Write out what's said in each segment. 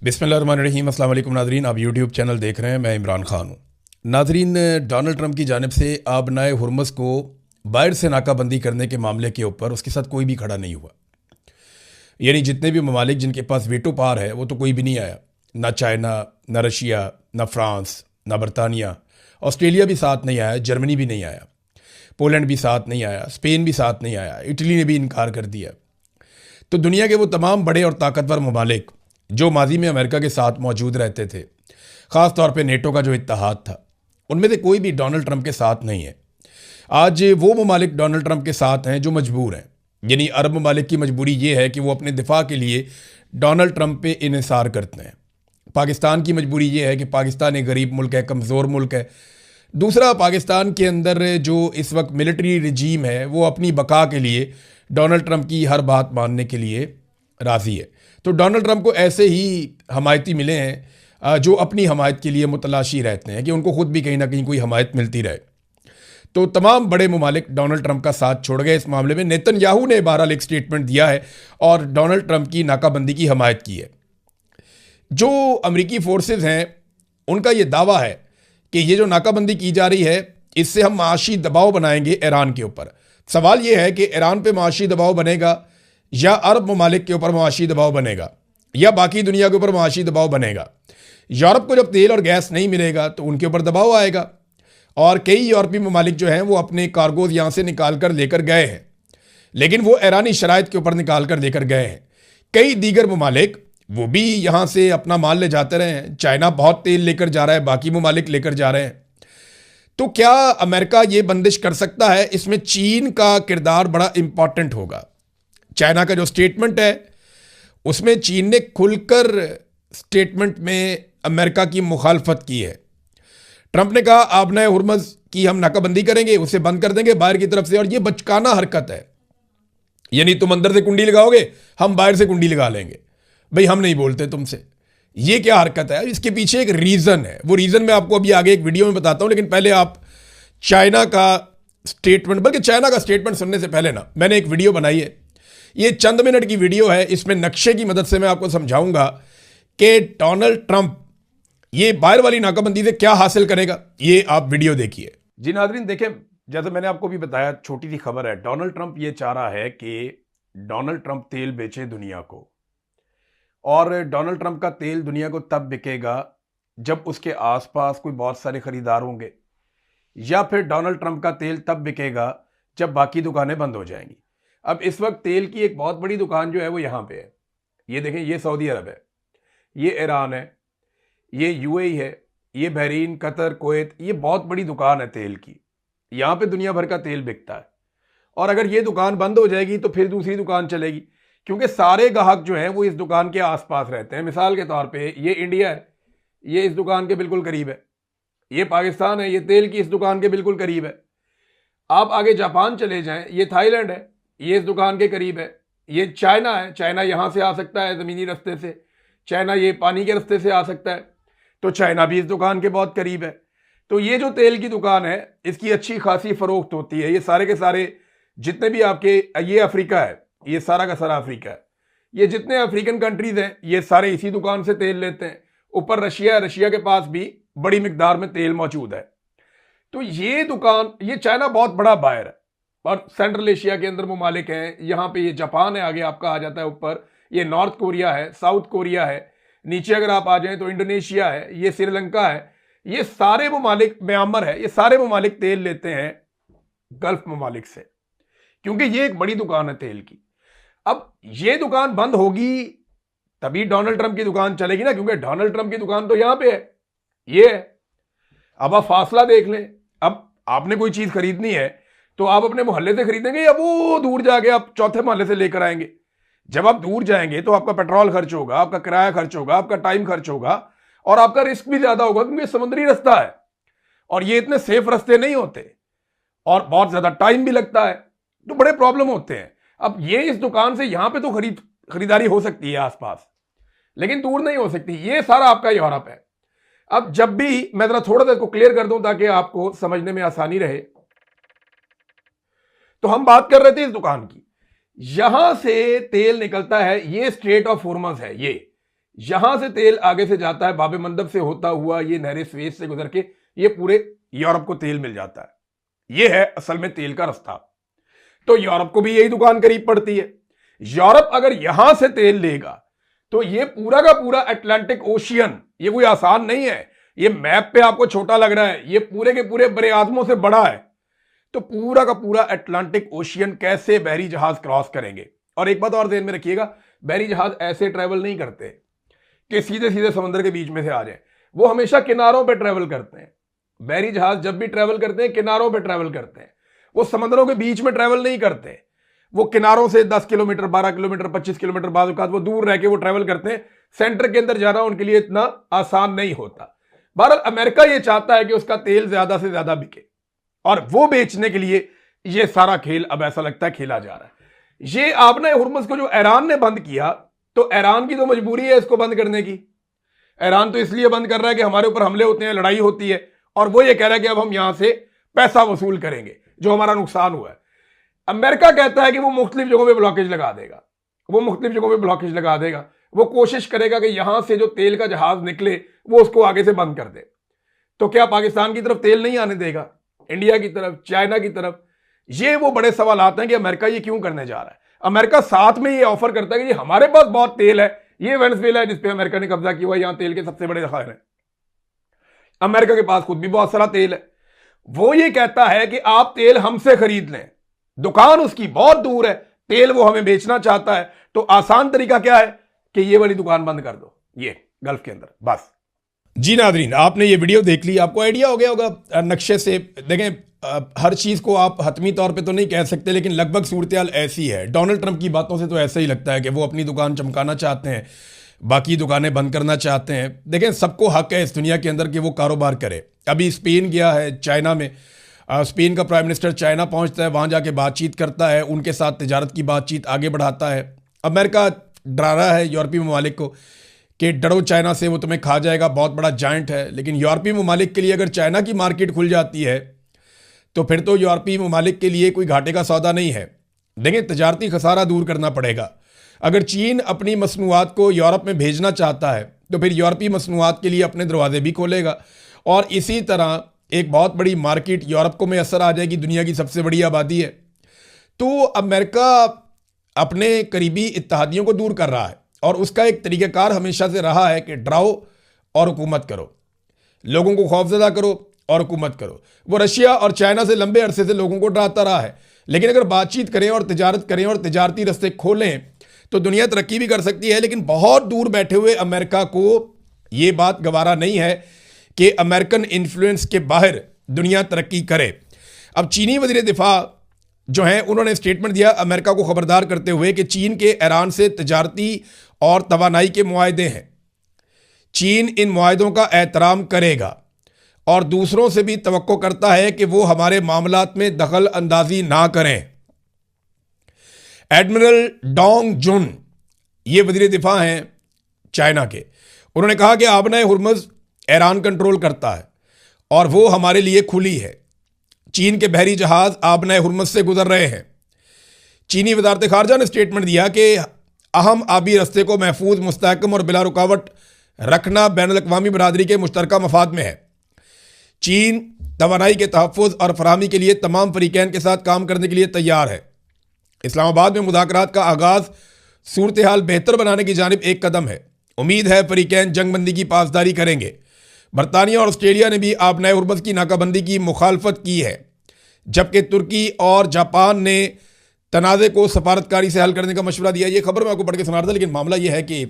बिस्मिल्लाहिर्रहमानिर्रहीम। अस्सलाम वालेकुम नाज़रीन, आप यूट्यूब चैनल देख रहे हैं। मैं इमरान ख़ान हूँ। नाज़रीन, डोनाल्ड ट्रंप की जानिब से आबनाए हुर्मुज़ को बाहर से नाकाबंदी करने के मामले के ऊपर उसके साथ कोई भी खड़ा नहीं हुआ। यानी जितने भी ममालिक जिनके पास वेटो पावर है वो तो कोई भी नहीं आया। ना चाइना, ना रशिया, ना फ्रांस, ना बरतानिया। ऑस्ट्रेलिया भी साथ नहीं आया, जर्मनी भी नहीं आया, पोलैंड भी साथ नहीं आया, स्पेन भी साथ नहीं आया, इटली ने भी इनकार कर दिया। तो दुनिया के वो तमाम बड़े और ताकतवर ममालिक जो माजी में अमेरिका के साथ मौजूद रहते थे, ख़ास तौर पे नेटो का जो इत्तेहाद था, उनमें से कोई भी डोनाल्ड ट्रंप के साथ नहीं है। आज वो ममालिक डोनाल्ड ट्रंप के साथ हैं जो मजबूर हैं। यानी अरब ममालिक की मजबूरी ये है कि वो अपने दिफा के लिए डोनाल्ड ट्रंप पे इन्हिसार करते हैं। पाकिस्तान की मजबूरी ये है कि पाकिस्तान एक गरीब मुल्क है, कमज़ोर मुल्क है। दूसरा, पाकिस्तान के अंदर जो इस वक्त मिलिट्री रजीम है वो अपनी बका के लिए डोनाल्ड ट्रंप की हर बात मानने के लिए राज़ी है। तो डोनाल्ड ट्रंप को ऐसे ही हमायती मिले हैं जो अपनी हमायत के लिए मुतलाशी रहते हैं कि उनको खुद भी कहीं ना कहीं कोई हमायत मिलती रहे। तो तमाम बड़े ममालिक डोनाल्ड ट्रंप का साथ छोड़ गए इस मामले में। नेतन्याहू ने बहरहाल एक स्टेटमेंट दिया है और डोनाल्ड ट्रंप की नाकाबंदी की हमायत की है। जो अमरीकी फोर्सेस हैं उनका ये दावा है कि ये जो नाकाबंदी की जा रही है इससे हम माशी दबाव बनाएंगे ईरान के ऊपर। सवाल ये है कि ईरान पे माशी दबाव बनेगा या अरब ममालिक के ऊपर माशी दबाव बनेगा या बाकी दुनिया के ऊपर माशी दबाव बनेगा। यूरोप को जब तेल और गैस नहीं मिलेगा तो उनके ऊपर दबाव आएगा और कई यूरोपीय ममालिक जो हैं वो अपने कार्गोज यहाँ से निकाल कर लेकर गए हैं, लेकिन वो ईरानी शराइत के ऊपर निकाल कर लेकर गए हैं। कई दीगर ममालिक वो भी यहाँ से अपना माल ले जाते रहे हैं। चाइना बहुत तेल लेकर जा रहा है, बाकी ममालिक लेकर जा रहे हैं। तो क्या अमेरिका ये बंदिश कर सकता है? इसमें चीन का किरदार बड़ा इंपॉर्टेंट होगा। चाइना का जो स्टेटमेंट है उसमें चीन ने खुलकर स्टेटमेंट में अमेरिका की मुखालफत की है। ट्रंप ने कहा आबनाए हुर्मुज़ की हम नाकाबंदी करेंगे, उसे बंद कर देंगे बाहर की तरफ से, और ये बचकाना हरकत है। यानी तुम अंदर से कुंडी लगाओगे, हम बाहर से कुंडी लगा लेंगे। भाई हम नहीं बोलते तुमसे। ये क्या हरकत है? इसके पीछे एक रीज़न है। वो रीज़न मैं आपको अभी आगे एक वीडियो में बताता हूं, लेकिन पहले आप चाइना का स्टेटमेंट, बल्कि चाइना का स्टेटमेंट सुनने से पहले ना, मैंने एक वीडियो बनाई है। ये चंद मिनट की वीडियो है। इसमें नक्शे की मदद से मैं आपको समझाऊंगा कि डोनाल्ड ट्रंप ये बाहर वाली नाकाबंदी से क्या हासिल करेगा। ये आप वीडियो देखिए। जी नाज़रीन, देखें, जैसे मैंने आपको भी बताया, छोटी सी खबर है। डोनाल्ड ट्रंप ये चाह रहा है कि डोनाल्ड ट्रंप तेल बेचे दुनिया को, और डोनाल्ड ट्रंप का तेल दुनिया को तब बिकेगा जब उसके आसपास कोई बहुत सारे खरीदार होंगे, या फिर डोनाल्ड ट्रंप का तेल तब बिकेगा जब बाकी दुकानें बंद हो जाएंगी। अब इस वक्त तेल की एक बहुत बड़ी दुकान जो है वो यहाँ पे है। ये देखें, ये सऊदी अरब है, ये ईरान है, ये यूएई है, ये बहरीन, कतर, कुवैत। ये बहुत बड़ी दुकान है तेल की। यहाँ पे दुनिया भर का तेल बिकता है। और अगर ये दुकान बंद हो जाएगी तो फिर दूसरी दुकान चलेगी, क्योंकि सारे ग्राहक जो हैं वो इस दुकान के आसपास रहते हैं। मिसाल के तौर पे ये इंडिया है, ये इस दुकान के बिल्कुल करीब है। ये पाकिस्तान है, ये तेल की इस दुकान के बिल्कुल करीब है। आप आगे जापान चले जाएं, ये थाईलैंड है, ये इस दुकान के करीब है। ये चाइना है, चाइना यहाँ से आ सकता है ज़मीनी रास्ते से, चाइना ये पानी के रास्ते से आ सकता है, तो चाइना भी इस दुकान के बहुत करीब है। तो ये जो तेल की दुकान है इसकी अच्छी खासी फ़रोख्त होती है। ये सारे के सारे जितने भी आपके, ये अफ्रीका है, ये सारा का सारा अफ्रीका है। ये जितने अफ्रीकन कंट्रीज़ हैं ये सारे इसी दुकान से तेल लेते हैं। ऊपर रशिया है, रशिया के पास भी बड़ी मिकदार में तेल मौजूद है। तो ये दुकान, ये चाइना बहुत बड़ा बायर है, और सेंट्रल एशिया के अंदर ममालिक हैं। यहाँ पे ये जापान है, आगे आपका आ जाता है ऊपर, ये नॉर्थ कोरिया है, साउथ कोरिया है, नीचे अगर आप आ जाएं तो इंडोनेशिया है, ये श्रीलंका है। ये सारे ममालिक, म्यांमार है, ये सारे ममालिक तेल लेते हैं गल्फ ममालिक से, क्योंकि ये एक बड़ी दुकान है तेल की। अब ये दुकान बंद होगी तभी डोनाल्ड ट्रंप की दुकान चलेगी ना, क्योंकि डोनाल्ड ट्रंप की दुकान तो यहां पे है, ये है। अब आप फासला देख लें। अब आपने कोई चीज खरीदनी है तो आप अपने मोहल्ले से खरीदेंगे या वो दूर जाके आप चौथे मोहल्ले से लेकर आएंगे? जब आप दूर जाएंगे तो आपका पेट्रोल खर्च होगा, आपका किराया खर्च होगा, आपका टाइम खर्च होगा, और आपका रिस्क भी ज्यादा होगा, क्योंकि समुद्री रास्ता है और ये इतने सेफ रास्ते नहीं होते, और बहुत ज्यादा टाइम भी लगता है, तो बड़े प्रॉब्लम होते हैं। अब ये इस दुकान से यहां पे तो खरीदारी हो सकती है आसपास, लेकिन दूर नहीं हो सकती। ये सारा आपका यूरोप है। अब जब भी, मैं जरा थोड़ा सा इसको क्लियर कर दूं ताकि आपको समझने में आसानी रहे, तो हम बात कर रहे थे इस दुकान की। यहां से तेल निकलता है, ये स्ट्रेट ऑफ हुर्मुज़ है, यहां से तेल आगे से जाता है बाब मंदब से होता हुआ ये नहर स्वेज से गुजर के ये पूरे यूरोप को तेल मिल जाता है। ये है असल में तेल का रास्ता। तो यूरोप को भी यही दुकान करीब पड़ती है। यूरोप अगर यहां से तेल लेगा तो ये पूरा का पूरा अटलांटिक ओशियन, ये कोई आसान नहीं है। ये मैप पे आपको छोटा लग रहा है, ये पूरे के पूरे बड़े आदमों से बड़ा है। तो पूरा का पूरा अटलांटिक ओशियन कैसे बहरी जहाज क्रॉस करेंगे? और एक बात और ध्यान में रखिएगा, बहरी जहाज ऐसे ट्रेवल नहीं करते कि सीधे सीधे समुद्र के बीच में से आ जाए, वो हमेशा किनारों पे ट्रेवल करते हैं। बहरी जहाज जब भी ट्रेवल करते हैं किनारों पे ट्रेवल करते हैं, वो समुद्रों के बीच में ट्रेवल नहीं करते। वो किनारों से 10 किलोमीटर 12 किलोमीटर 25 किलोमीटर बाद वो दूर रह के वो ट्रेवल करते हैं। सेंटर के अंदर जाना उनके लिए इतना आसान नहीं होता। बहरहाल अमेरिका ये चाहता है कि उसका तेल ज्यादा से ज्यादा बिके और वो बेचने के लिए ये सारा खेल अब ऐसा लगता है खेला जा रहा है। ये आपने हुर्मुज़ को जो ईरान ने बंद किया, तो ईरान की तो मजबूरी है इसको बंद करने की। ईरान तो इसलिए बंद कर रहा है कि हमारे ऊपर हमले होते हैं, लड़ाई होती है, और वो ये कह रहा है कि अब हम यहां से पैसा वसूल करेंगे जो हमारा नुकसान हुआ है। अमेरिका कहता है कि वो मुख्तलिफ जगहों पे ब्लॉकेज लगा देगा, वो मुख्तलिफ जगहों पे ब्लॉकेज लगा देगा, वो कोशिश करेगा कि यहां से जो तेल का जहाज निकले वो उसको आगे से बंद कर दे। तो क्या पाकिस्तान की तरफ तेल नहीं आने देगा, इंडिया की तरफ, चाइना की तरफ? ये वो बड़े सवाल आते हैं कि अमेरिका ये क्यों करने जा रहा है। अमेरिका साथ में ये ऑफर करता है कि हमारे पास बहुत तेल है, ये वेनेजुएला है जिसपे अमेरिका ने कब्जा किया हुआ, यहां तेल के सबसे बड़े जखायर हैं। अमेरिका के पास खुद भी बहुत सारा तेल है। वो ये कहता है कि आप तेल हमसे खरीद लें, दुकान उसकी बहुत दूर है, तेल वो हमें बेचना चाहता है। तो आसान तरीका क्या है कि ये वाली दुकान बंद कर दो, ये गल्फ के अंदर, बस। जी नादरीन, आपने ये वीडियो देख ली, आपको आइडिया हो गया होगा नक्शे से। देखें, हर चीज़ को आप हतमी तौर पे तो नहीं कह सकते, लेकिन लगभग सूरत-ए-हाल ऐसी है। डोनाल्ड ट्रंप की बातों से तो ऐसा ही लगता है कि वो अपनी दुकान चमकाना चाहते हैं, बाकी दुकानें बंद करना चाहते हैं। देखें, सबको हक है इस दुनिया के अंदर कि वो कारोबार करे। अभी स्पेन गया है, चाइना में, स्पेन का प्राइम मिनिस्टर चाइना पहुंचता है, वहाँ जाके बातचीत करता है, उनके साथ तिजारत की बातचीत आगे बढ़ाता है। अमेरिका डरा रहा है यूरोपीय ममालिक को कि डरो चाइना से, वो तुम्हें खा जाएगा, बहुत बड़ा जायंट है। लेकिन यूरोपीय ममालिक के लिए अगर चाइना की मार्केट खुल जाती है तो फिर तो यूरोपीय ममालिक के लिए कोई घाटे का सौदा नहीं है। देखें, तजारती खसारा दूर करना पड़ेगा। अगर चीन अपनी मसनूआत को यूरोप में भेजना चाहता है तो फिर यूरोपीय मसनूआत के लिए अपने दरवाजे भी खोलेगा, और इसी तरह एक बहुत बड़ी मार्केट यूरोप को में असर आ जाएगी। दुनिया की सबसे बड़ी आबादी है। तो अमेरिका अपने करीबी इत्तेहादियों को दूर कर रहा है, और उसका एक तरीक़ाकार हमेशा से रहा है कि डराओ और हुकूमत करो, लोगों को खौफजदा करो और हुकूमत करो। वो रशिया और चाइना से लंबे अरसे से लोगों को डराता रहा है, लेकिन अगर बातचीत करें और तिजारत करें और तिजारती रास्ते खोलें तो दुनिया तरक्की भी कर सकती है। लेकिन बहुत दूर बैठे हुए अमेरिका को ये बात गवारा नहीं है कि अमेरिकन इन्फ्लुएंस के बाहर दुनिया तरक्की करे। अब चीनी वज़ीर दिफा जो हैं, उन्होंने स्टेटमेंट दिया अमेरिका को खबरदार करते हुए कि चीन के ईरान से तजारती और तवानाई के मुआहदे हैं, चीन इन मुआहदों का एहतराम करेगा और दूसरों से भी तवक्को करता है कि वो हमारे मामलात में दखल अंदाजी ना करें। एडमिरल डोंग जुन, ये वज़ीर दिफा हैं चाइना के, उन्होंने कहा कि आबनाए हुर्मुज़ ईरान कंट्रोल करता है और वो हमारे लिए खुली है। चीन के बहरी जहाज आबनाए हुर्मुज़ से गुजर रहे हैं। चीनी वज़ारत ख़ारजा ने स्टेटमेंट दिया कि अहम आबी रस्ते को महफूज, मुस्तहकम और बिला रुकावट रखना बैनुल-अक़वामी बरादरी के मुश्तरका मफाद में है। चीन तवानाई के तहफ़्फ़ुज़ और फराहमी के लिए तमाम फ़रीक़ैन के साथ काम करने के लिए तैयार है। इस्लामाबाद में मुज़ाकरात का आगाज़ सूरत हाल बेहतर बनाने की जानिब एक कदम है। उम्मीद है फ़रीक़ैन जंगबंदी की पासदारी करेंगे। बरतानिया और ऑस्ट्रेलिया ने भी आबनाए हुर्मुज़ की नाकाबंदी की मुखालफत की है, जबकि तुर्की और जापान ने तनाज़े को सफारतकारी से हल करने का मशवरा दिया। ये खबर मैं आपको पढ़ के सुना रहा था, लेकिन मामला ये है कि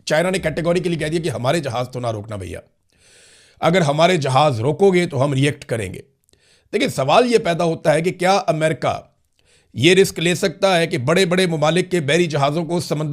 चाइना ने कैटेगोरिकली कह दिया कि हमारे जहाज़ तो ना रोकना भैया, अगर हमारे जहाज़ रोकोगे तो हम रिएक्ट करेंगे। देखिए, सवाल ये पैदा होता है कि क्या अमेरिका ये रिस्क ले सकता है कि बड़े बड़े ममालिक के बहरी जहाज़ों को समंदर